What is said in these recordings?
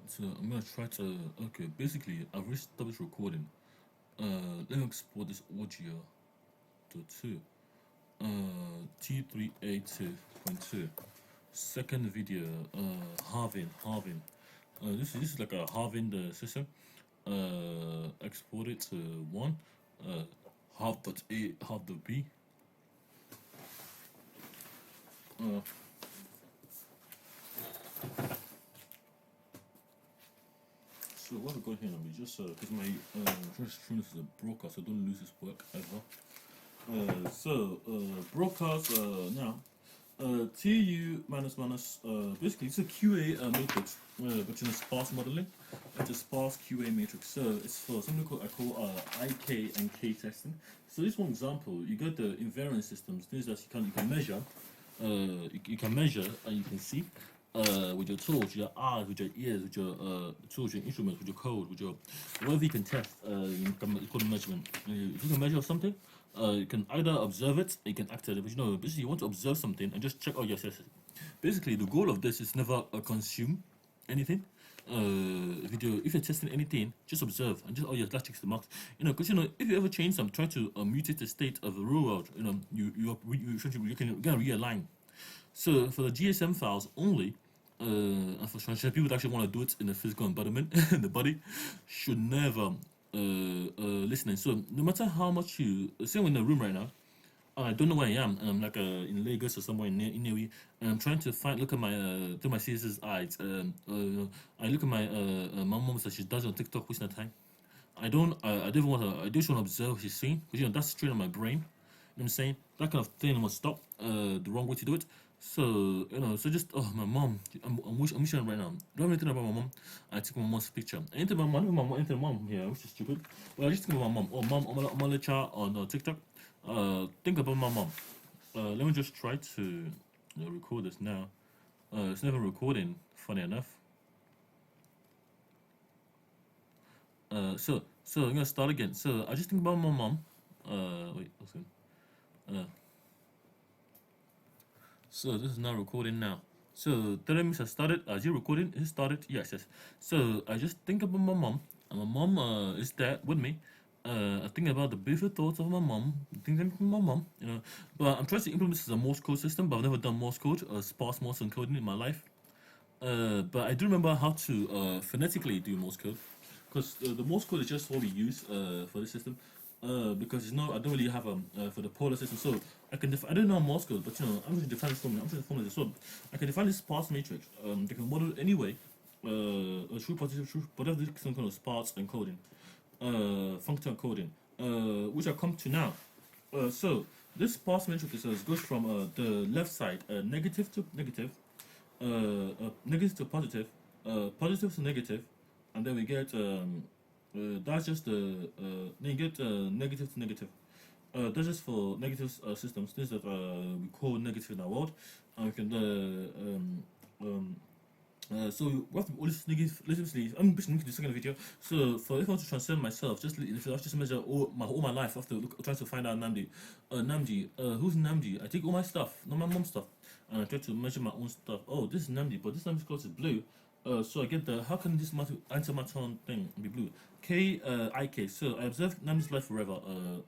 So I'm gonna try to. Okay, basically, I've already started recording. Let me export this audio to two. T3A2.2. Second video. Halving. This is like a halving the system. Export it to one. Uh, half dot A, half dot B. Uh, so what we got here now? We just because my just stream this is a broadcast, so don't lose this work ever. Broadcast now. TU minus minus, basically it's a QA matrix, but in a sparse modeling. It's a sparse QA matrix. So it's for something called IK and K testing. So this one example, you got the invariant systems, things that you can measure, you can measure and you can see. With your tools, with your eyes, with your ears, with your tools, your instruments, with your code, with your whatever you can test, you can call it measurement. If you can measure something, you can either observe it, or you can act it. But basically, you want to observe something and just check, oh yes, yes. Basically, the goal of this is never consume anything. If you're testing anything, just observe and just, oh yes, that checks the marks. Because if you ever change some, try to mutate the state of the real world. You can realign. So for the GSM files only, and for transgender people that actually want to do it in a physical embodiment in the body, should never listening. So no matter how much you say, in the room right now, I don't know where I am, and I'm like in Lagos or somewhere in Inewi, and I'm trying to look at my through my sister's eyes. I look at my mom that she does on TikTok wasting her time. I don't even want to. I just want to observe what she's saying, because that's straight on my brain. You know what I'm saying? That kind of thing must stop. The wrong way to do it. So so just, oh, my mom. I'm wishing her right now. Don't have anything about my mom. I take my mom's picture. Anything about anything mom here, which is stupid. Well, I just think about my mom. Oh, mom, I'm gonna let you on TikTok. Think about my mom. Let me just try to record this now. It's never recording. Funny enough. So I'm gonna start again. So I just think about my mom. Wait, what's good? So this is now recording now. So Teremis has started. Is it recording? Is it started? Yes, yes. So I just think about my mom, and my mom is there with me. I think about the beautiful thoughts of my mom. Thinking about my mom, But I'm trying to implement this as a Morse code system, but I've never done Morse code, sparse Morse encoding in my life. But I do remember how to phonetically do Morse code, because the Morse code is just what we use for this system. Because I don't really have for the polar system, so I don't know Morse code, but I'm going to define this formula. I'm going to formula this. So I can define this sparse matrix. They can model it anyway. A true, positive, true, whatever this some kind of sparse encoding, functor encoding, which I come to now. So this sparse matrix goes from the left side, negative to negative, negative to positive, positive to negative, and then we get that's just the then you get negative to negative. That's just for negative systems, things that we call negative in our world, and we can so we have to all this negative. I'm pushing into the second video. So if I want to transcend myself, if I just measure all my life after trying to find out Namdi, who's Namdi? I take all my stuff, not my mom's stuff, and I try to measure my own stuff. Oh, this is Namdi, but this Namdi's clothes is blue. So I get how can this antimaton thing be blue? IK. So I observed Namdi's life forever.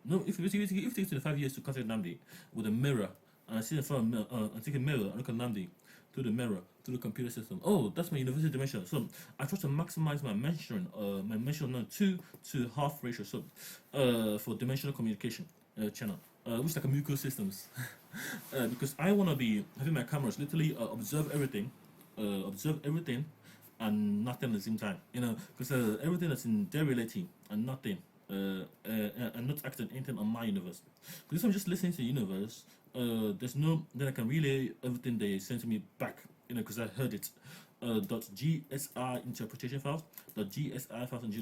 No, if it takes 25 years to contact Namdi with a mirror, and I see in front of I take a mirror and look at Namdi through the mirror, through the computer system. Oh, that's my university dimension. So I try to maximize my measuring, my measurement 2 to half ratio. So for dimensional communication channel, which is like a Muco systems, because I want to be having my cameras literally observe everything, and nothing at the same time. Because everything that's in their reality and nothing. And not acting anything on my universe. Because if I'm just listening to the universe, there's no, then I can relay everything they send to me back, because I heard it. .GSI interpretation files, .GSI files, and the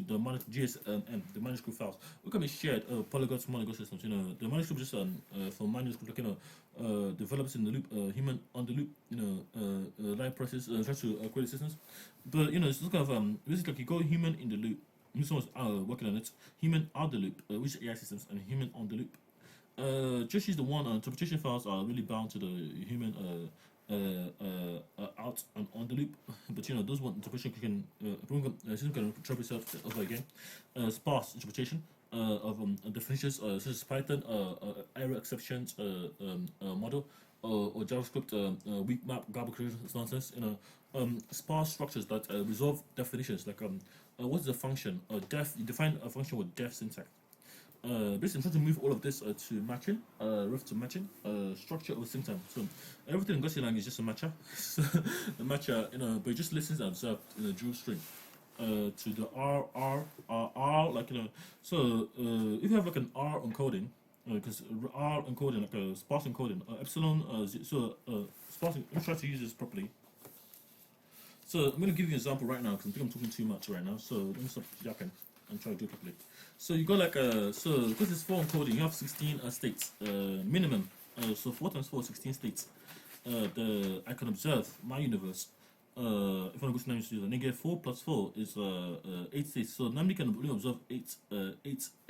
GSM, the manuscript files. We can be shared polygons, monogon systems. The manuscript just for manuscript, develops in the loop, human on the loop, live process, try to create systems. But it's kind of basically like you go human in the loop. Someone's working on it. Human out the loop, which is AI systems, and human on the loop. Just use the one interpretation files are really bound to the human out and on the loop. But those one interpretation system can interpret itself over again. Sparse interpretation of definitions such as Python error exceptions model or JavaScript weak map garbage collection nonsense. Sparse structures that resolve definitions like what is a function? Def. You define a function with def syntax. Basically, I'm trying to move all of this to matching, ref to matching, structure over syntax. So everything in Gaussian language is just a matcher. So the matcher, but it just listens and observes in a dual string. To the R, like So if you have like an R encoding, because R encoding like a sparse encoding, epsilon. Sparse. Let me try to use this properly. So I'm going to give you an example right now because I think I'm talking too much right now. So let me stop yapping and try to do it properly. So you got like so because it's 4 encoding, you have 16 states minimum. So 4 times 4 is 16 states. I can observe my universe. If I want to go to user, negative 4 plus 4 is 8 states. So normally can only observe 8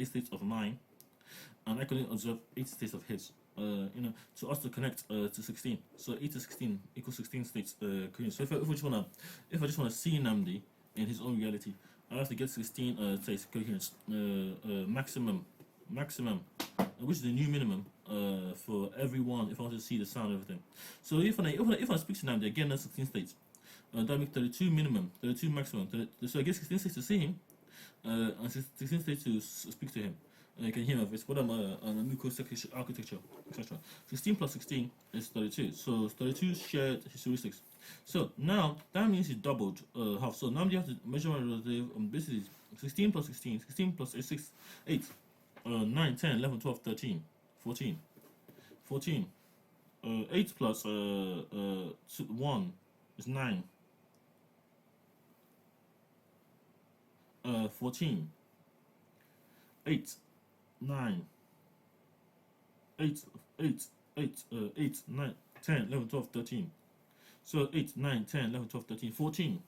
states of mine, and I can only observe 8 states of his. To us to connect to 16. So 8 to 16 equals 16 states. So if I just wanna see Namdi in his own reality, I have to get 16 states coherence maximum, which is the new minimum for everyone. If I want to see the sound and everything. So if I speak to Namdi again, that's 16 states. That makes 32 minimum, 32 maximum. So I get 16 states to see him, and 16 states to speak to him. You can hear my voice. What am a nuclear architecture, etc. 16 plus 16 is 32. So 32 shared heuristics. So now that means it's doubled half. So now you have to measure my relative. Basically 16 plus 16, 16 plus 8, 9, 10, 11, 12, 13, 14, 14. 8 plus 1 is 9. 14. 8. 9, 8, 9, 10, 11, 12, 13. So 8, 9, 10, 11, 12, 13, 14.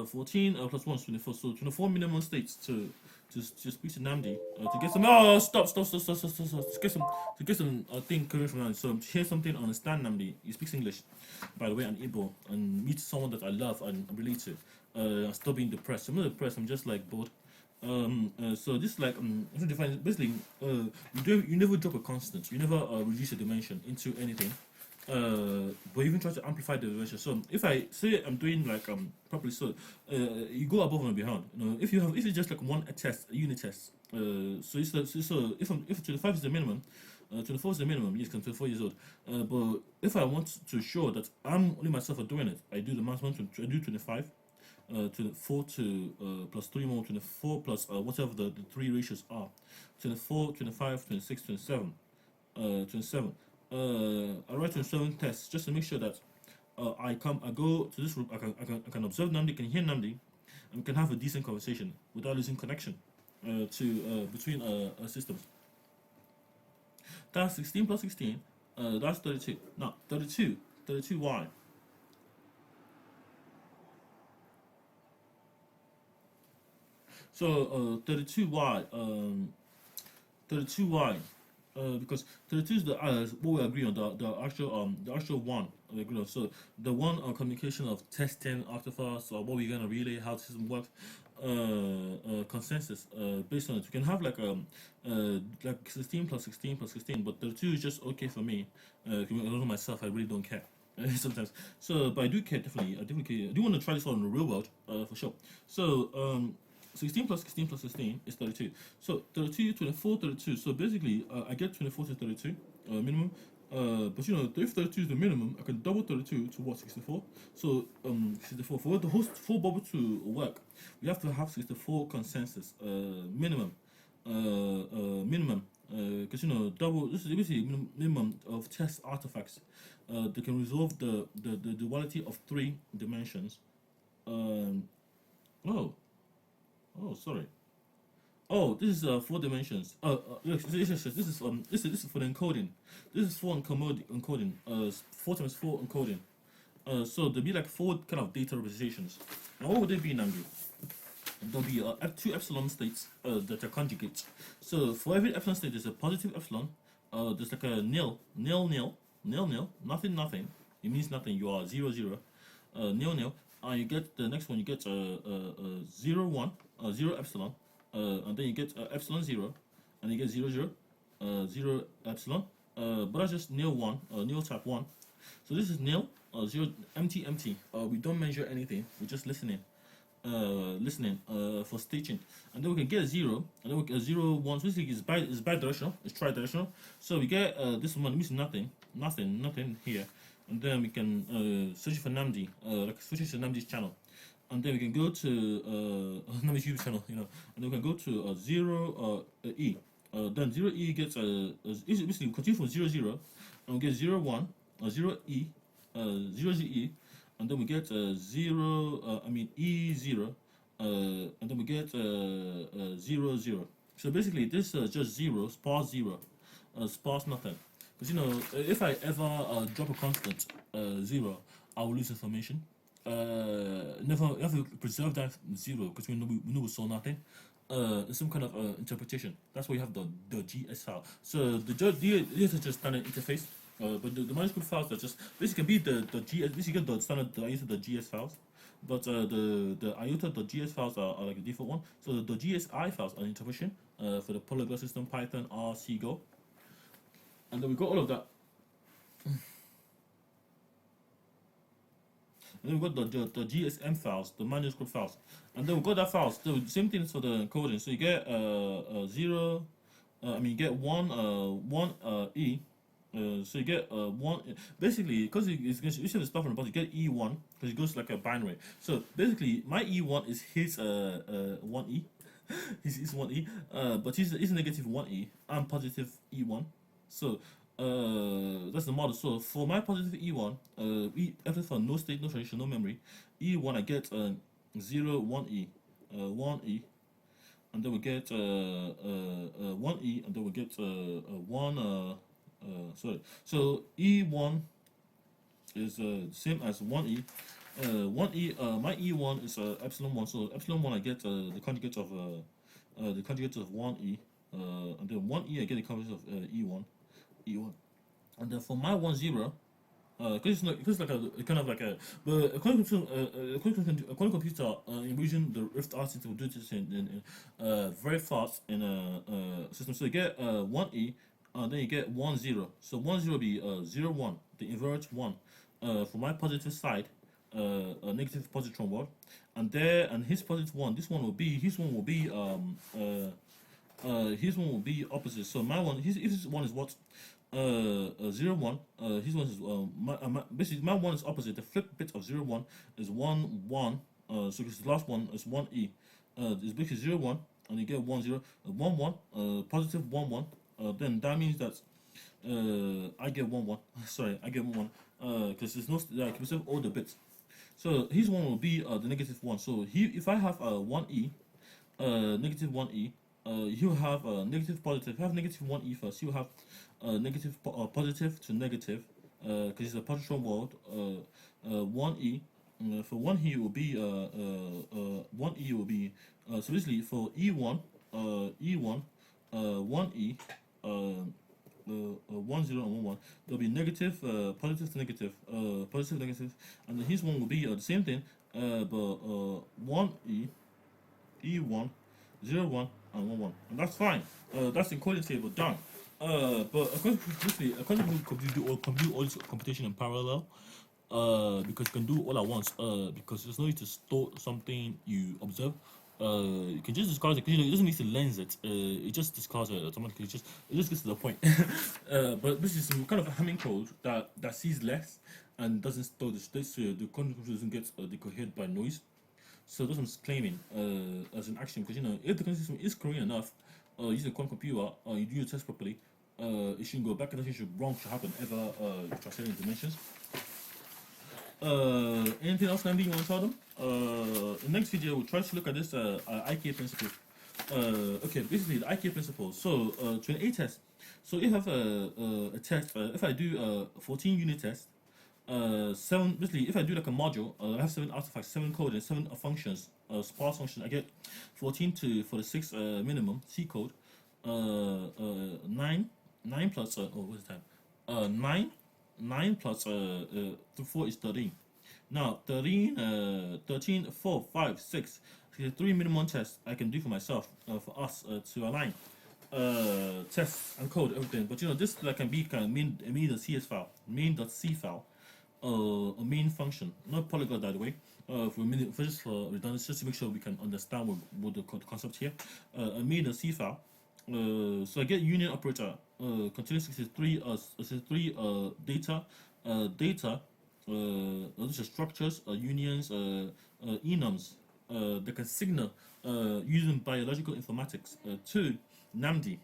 14 plus 1 is 24. So 24 minimum states to speak to Namdi to get some. Oh, stop. To get some thing coming from Namdi. So hear something, understand Namdi. He speaks English, by the way, and Igbo, and meet someone that I love and relate to. I'm still being depressed. I'm not depressed. I'm just like bored. So this like basically you never drop a constant, you never reduce a dimension into anything, but even try to amplify the dimension. So if I say I'm doing like properly, so you go above and beyond. If it's just like one test, a unit test. So if 25 is the minimum, 24 is the minimum. Yes, I'm 24 years old. But if I want to show that I'm only myself are doing it, I do the maximum. I do 25. 24 to plus 3 more, 24 plus whatever the 3 ratios are, 24, 25, 26, 27, 27. I write 27 tests just to make sure that I go to this group, I can observe Namdi, can hear Namdi, and we can have a decent conversation without losing connection between systems. That's 16 plus 16, that's 32. Now, 32y. So 32y, because 32 is the what we agree on, the actual one we agree on. So the one on communication of testing artifacts or what we're gonna relay, how the system works, consensus based on it. We can have like 16 plus 16 plus 16, but 32 is just okay for me. I don't know myself, I really don't care. Sometimes, so but I do care definitely. I do want to try this out in the real world for sure. So 16 plus 16 plus 16 is 32. So 32, 24, 32. So basically, I get 24 to 32 minimum. But if 32 is the minimum, I can double 32 to what, 64? So 64. For the whole full bubble to work, we have to have 64 consensus minimum. Minimum. Because double. This is basically minimum of test artifacts. They can resolve the duality of 3 dimensions. Oh, sorry. Oh, this is 4 dimensions. Yes, this is for the encoding. This is for encoding. 4 times 4 encoding. So there'll be like 4 kind of data representations. Now, what would they be, Namdi? There'll be 2 epsilon states that are conjugates. So for every epsilon state, there's a positive epsilon. There's like a nil, nothing, it means nothing. You are 0 0, nil nil. You get the next one. You get 0 1, 0 epsilon, and then you get epsilon 0, and you get 0 0, 0 epsilon. But that's just nil 1, nil type 1. So this is nil, 0, empty empty. We don't measure anything. We're just listening. For stitching, and then we can get a 0, and then we get a 0 1. So basically it's bidirectional, it's tridirectional. So we get this one means nothing here, and then we can search for Namdi, like switch to Namdi's channel, and then we can go to Namdi's YouTube channel, and then we can go to 0 E. Then 0 E gets basically we continue from 0 0, and we get 0 1, 0 E, 0 Z E. And then we get E0, and then we get 0 0. So basically, this is just 0, sparse 0, sparse nothing. Because if I ever drop a constant 0, I will lose information. Never you have to preserve that 0 because we know we saw nothing. Some kind of interpretation. That's why you have the GS file. So this is just standard interface. But the manuscript files are just basically be the GS. Basically, get the standard the GS files, but the iota.gs files are like a default one. So the GSI files are interpretation for the polyglot system, Python, R, C, Go, and then we got all of that. And then we got the GSM files, the manuscript files, and then we got that files. The same thing for the encoding. So you get 0. You get 1 E. So you get 1 basically because it's going to issue the stuff from the bottom. You get E1 because it goes like a binary. So basically, my E1 is his 1E, his 1E, but he's negative 1E. I'm positive E1. So that's the model. So for my positive E1, after for no state, no transition, no memory, E1 I get 0 1E, 1E. And then we get 1E, and then we get 1. So E1 is same as 1E. 1E, my E1 is epsilon 1. So epsilon 1 I get the conjugate of 1E, and then 1E I get the conjugate of E1, and then for my 1 0. Because it's like a kind of like a but a quantum computer in region the Rift artist will do this in very fast in a system. So you get 1E. Then you get 1 0. So 1 0 will be 0 1, the invert 1. For my positive side, a negative positron world, and his positive 1. His one will be opposite. So my one, his one is what 0 1. His one is basically my one is opposite. The flip bit of 0 1 is 1 1. So because the last one is 1 E. It's basically 0 1, and you get 1 0, 1 1, positive 1 1. Then that means that I get 1 1. Sorry, I get 1 1 because there's no like we have all the bits. So his one will be the negative 1. So if I have 1E, negative 1E, he'll have negative positive. Have negative 1E first. He'll have negative positive to negative because it's a positron world. 1E. For 1E will be 1E will be so basically for E1 1E 1 0 and 1 1. There'll be negative, positive to negative, positive negative, and then his one will be the same thing, but 1 E1 0 1 and 1 1, and that's fine. That's the encoding table done. But according to do all this computation in parallel. Because you can do all at once. Because there's no need to store something you observe. You can just discard it. It doesn't need to lens it. It just discards it automatically. It just gets to the point. But this is some kind of a Hamming code that sees less and doesn't store the state, so the quantum computer doesn't get decohered by noise. So that's what I'm claiming as an action. Because if the quantum system is Korean enough, using a quantum computer, you do your test properly. It shouldn't go back, and nothing wrong should happen ever. Transcending dimensions. Anything else, Namdi, you want to tell them? In the next video, we'll try to look at this IK principle. Okay, basically the IK principle. So, to an A test. So, if I have a test, if I do a 14 unit test, 7, basically, if I do like a module, I have 7 artifacts, 7 code, and 7 functions, sparse function. I get 14 for the 6 minimum C code, 9 plus, what is the time? 9 9 plus 4 is 13. Now 13, 4, 5, 6. So the 3 minimum tests I can do for myself, for us to align tests and code everything. But this that can be kind of main.cs file, main.c file, a main function, not polyglot by the way. For just for redundancy, just to make sure we can understand what the concept here. A main.c file. So I get union operator, continuous 63 data, those are structures, unions, enums that can signal using biological informatics to NAMD.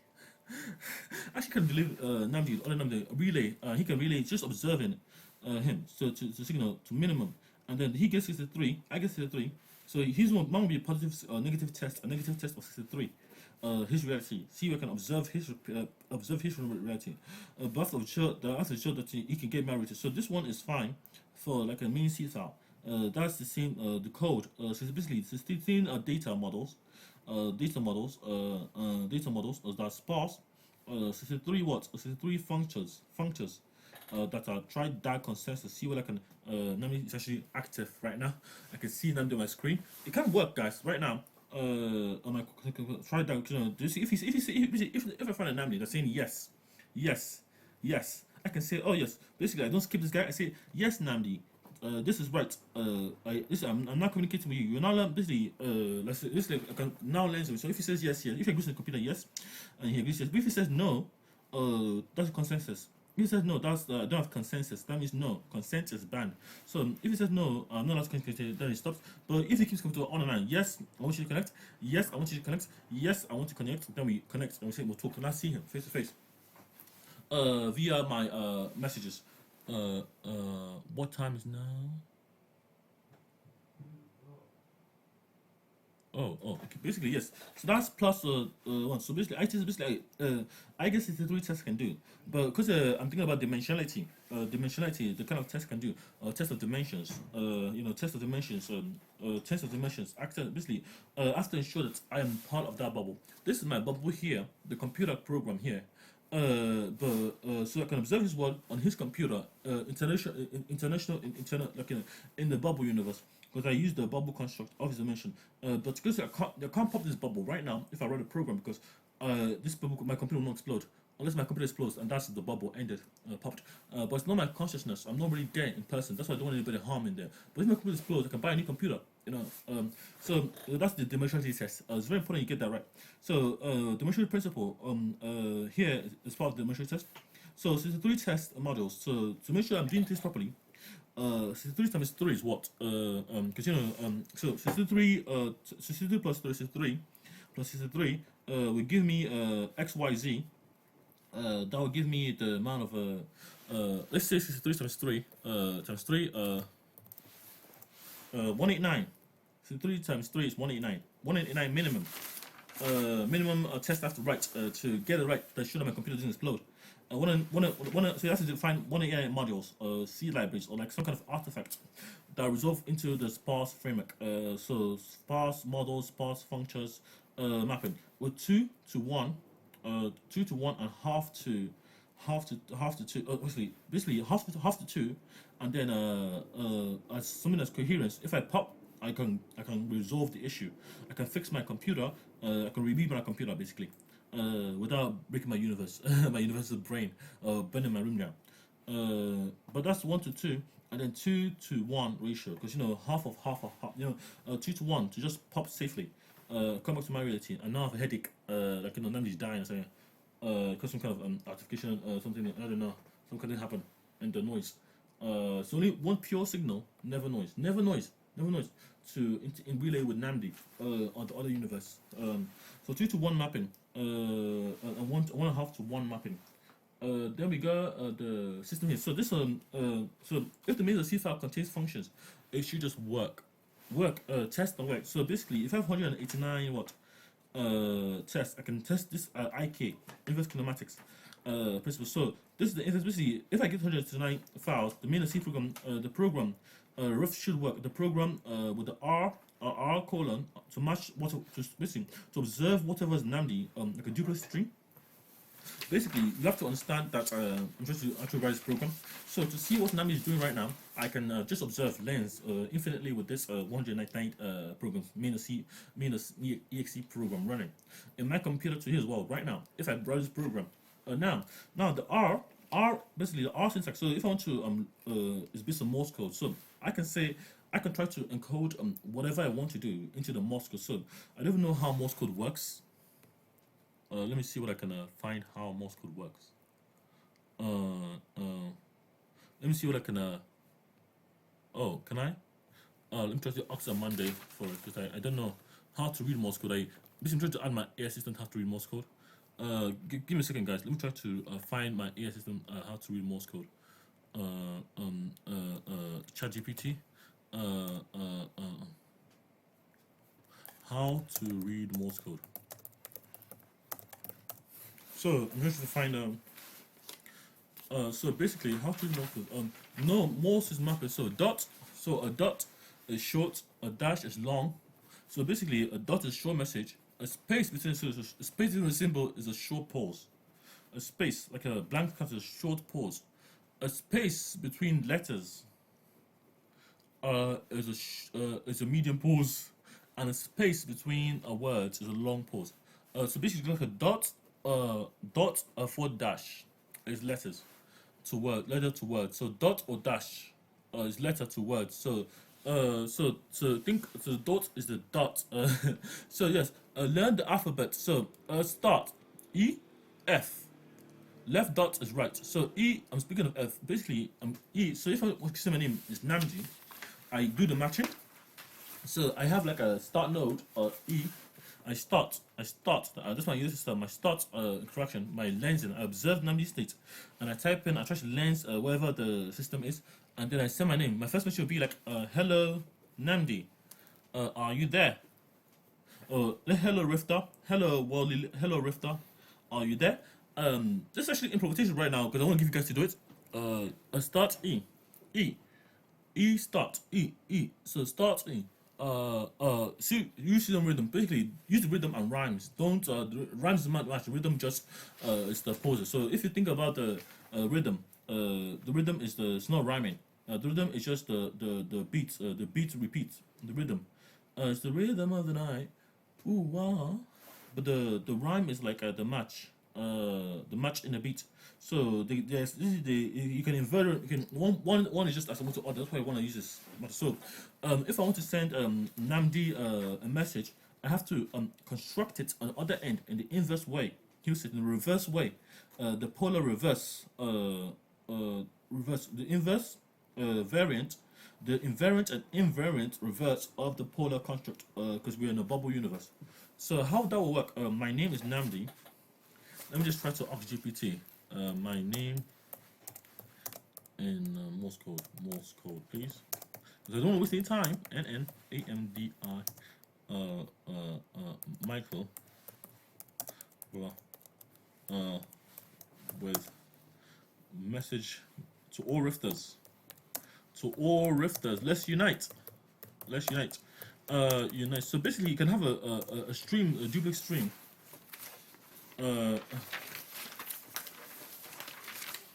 Actually, can deliver NAMD, other NAMD relay. He can relay just observing him, so to signal to minimum, and then he gets 63. I get 63. So his one will be a positive or negative test, a negative test of 63. His reality. See, we can observe his reality. But after show that he can get married. So this one is fine for like a main C file. That's the same. The code. So it's basically 16 data models. Data models. That sparse. 63 what? 63 functors. That are tried that consensus. See what I can. Nami is actually active right now. I can see Nami on my screen. It can work, guys. Right now. On my try that. Do you see if I find a Nami that's saying yes, I can say, oh yes. Basically, I don't skip this guy. I say yes, Namdi. This is right. I'm not communicating with you. You're not basically. Let's say this. Like, I can now learn. So if he says yes, if he agrees to the computer, yes, and he agrees yes. But if he says no, that's a consensus. If he says no, that's I don't have consensus. That means no, consent is banned. So if he says no, no, that's consensus, then he stops. But if he keeps coming to on and on, yes, I want you to connect. Yes, I want you to connect. Yes, I want to connect. Then we connect and we say we'll talk. And I see him face to face. Via my messages. What time is now? Okay. Basically, yes. So that's plus one. So basically, I guess it's the 3 tests can do. But because I'm thinking about dimensionality, the kind of test can do, test of dimensions, test of dimensions, Basically, after ensure that I am part of that bubble. This is my bubble here, the computer program here. So I can observe his world on his computer, international, like in the bubble universe, because I use the bubble construct of his dimension. But because I can't pop this bubble right now if I run a program, because this bubble, my computer will not explode unless my computer explodes, and that's the bubble ended, popped. But it's not my consciousness. I'm not really there in person. That's why I don't want anybody harm in there. But if my computer explodes, I can buy a new computer. So that's the dimensionality test. It's very important you get that right. So dimensional principle here is part of the dimensional test. So 63 test modules. So to make sure I'm doing this properly, 63 times 3 is what? Because so 63 63 plus 3 63 plus 63 will give me XYZ. That will give me the amount of let's say 63 times 3 times 3 189. 63 times 3 is 189. 189 minimum. Minimum test I have to write to get it right. That should my computer doesn't explode. So you have to define 189 modules, C libraries, or like some kind of artifact that resolve into the sparse framework. So sparse models, sparse functions, mapping with 2 to 1, 2 to 1, and half to 2. Basically half to 2, and then as something that's coherence. If I pop, I can resolve the issue. I can fix my computer. I can rebuild my computer basically, without breaking my universe, my universal brain, burning my room down. But that's 1 to 2, and then 2 to 1 ratio. Because half of half. 2 to 1 to just pop safely. Come back to my reality, and now I have a headache. Like nobody's dying or something. Because some kind of artificial something, I don't know, some kind of happen, and the noise. So only one pure signal, never noise, to in relay with Namdi on the other universe. So 2 to 1 mapping, and 1.5 to 1 mapping. Then we got the system here. So this so if the main C file contains functions, it should just work, test and work. So basically, if I have 189 what test, I can test this IK inverse kinematics principle. So this is the inverse. Basically, if I get 189 files, the main C program, the program rough should work. The program with the R to match what to basically to observe whatever is Namdi, like a duplex string. basically you have to understand that I'm trying to actually write this program. So to see what Nami is doing right now, I can just observe lens infinitely with this 199 programs, minus exe program running in my computer to here as well right now. If I browse this program, now the R basically the R syntax. So if I want to is based on Morse code, so I can say I can try to encode whatever I want to do into the Morse code. So I don't even know how Morse code works. Let me see what I can find how Morse code works. Let me see what I can. Oh, can I? Let me try to ask on Monday for it because I don't know how to read Morse code. I basically trying to add my AI assistant how to read Morse code. Give me a second, guys. Let me try to find my AI system how to read Morse code. ChatGPT. How to read Morse code. So I'm going to find so basically how to read Morse code. No, Morse is mapped so dot. So a dot is short, a dash is long. So basically a dot is short message. A space between a space between a symbol is a short pause. A space like a blank cut is a short pause. A space between letters is a medium pause, and a space between a word is a long pause. So basically like a dot forward dash is letters to word, letter to word. So dot or dash is letter to word. So think so dot is the dot. So yes, learn the alphabet. So start E, F. Left dot is right. So E, I'm speaking of F. Basically, E. So if I want to say my name is Namdi, I do the matching. So I have like a start node or E. I start. That's my user system. My start correction, my lensing. I observe Namdi state, and I type in. I try to lens wherever the system is, and then I say my name. My first message will be like, "Hello, Namdi. Are you there?" Hello, Rifter. Hello, Wally. Hello, Rifter. Are you there? This is actually improvisation right now because I want to give you guys to do it. Start E, start E. So start E. See, use the rhythm. Basically, use the rhythm and rhymes. Don't the rhymes is not match. Rhythm just is the poses. So if you think about the rhythm, the rhythm is it's not rhyming. The rhythm is just the beats. The beat repeats. The rhythm. It's the rhythm of the night. Ooh wow. But the rhyme is like the match in the beat. So you can invert it. You can one is just as I want to order. That's why I want to use this. So if I want to send Namdi a message, I have to construct it on the other end in the inverse way. Use it in the reverse way. The polar reverse. Reverse the inverse variant. The invariant and invariant reverse of the polar construct because we're in a bubble universe. So how that will work? My name is Namdi. Let me just try to ask GPT. My name in Morse code, please. Because I don't want to waste any time. NNAMDI. Michael. With message to all rifters. To all rifters, let's unite. Let's unite. Unite. So basically, you can have a stream, a duplex stream.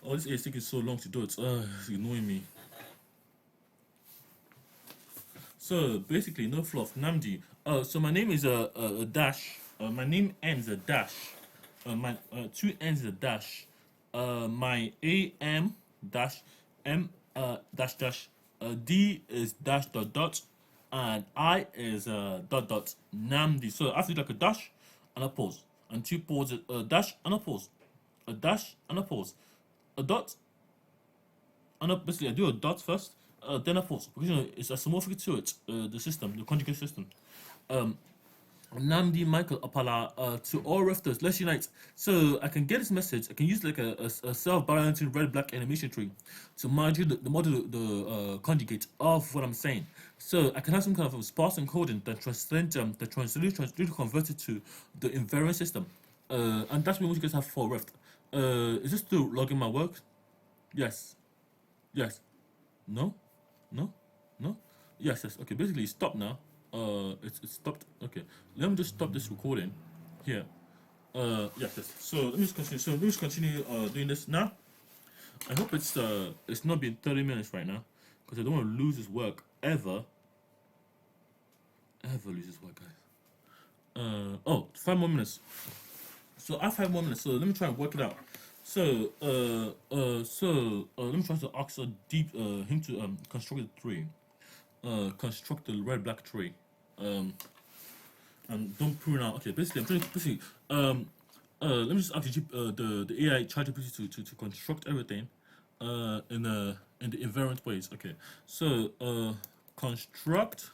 Oh, this is taking so long to do it. It's annoying me. So basically, no fluff. Namdi. So my name is a dash. My name ends a dash. My two ends a dash. My AM dash M dash dash. D is dash dot dot, and I is dot dot. Namdi. So after like a dash and a pause, and two pauses, a dash and a pause, a dash and a pause, a dot, and basically I do a dot first, then a pause because it's a semiotic to it, the system, the conjugate system. Namdi Michael Apala to all rifters, let's unite. So I can get this message. I can use like a self-balancing red-black animation tree to model the conjugate of what I'm saying. So I can have some kind of a sparse encoding that transcends the translation converted to the invariant system. And that's what you guys have for Rift. Is this still logging my work? Yes. Yes. No. No. No. Yes. Yes. Okay. Basically, stop now. It's stopped. Okay, let me just stop this recording here. Yes, yes. So let me just continue. So let me just continue doing this now. I hope it's not been 30 minutes right now, because I don't want to lose this work ever lose this work, guys. Oh, 5 more minutes. So I have 5 more minutes. So let me try and work it out. So let me try to ask him to construct the tree. Construct the red black tree. And don't prune out. Okay, basically I'm trying to let me just ask the AI ChatGPT to construct everything in the invariant ways. Okay, so construct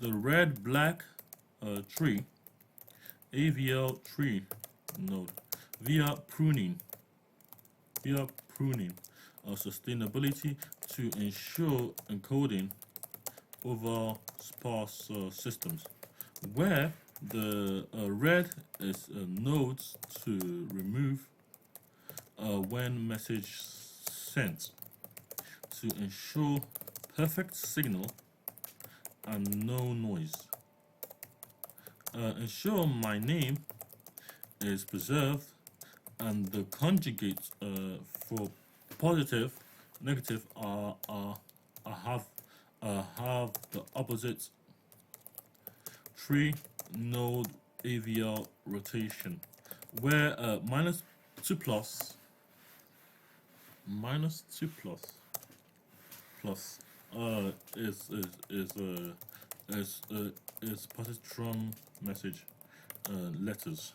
the red black tree AVL tree node via pruning sustainability to ensure encoding over sparse systems, where the red is nodes to remove when message sent to ensure perfect signal and no noise. Ensure my name is preserved and the conjugates for positive, negative have the opposite tree node AVL rotation, where -2 plus plus is positron message letters,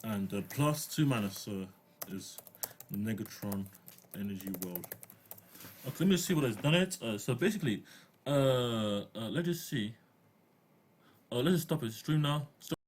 and +2 minus is negatron energy world. Okay, let me see what has done it. So basically, let's just see. Let's just stop the stream now.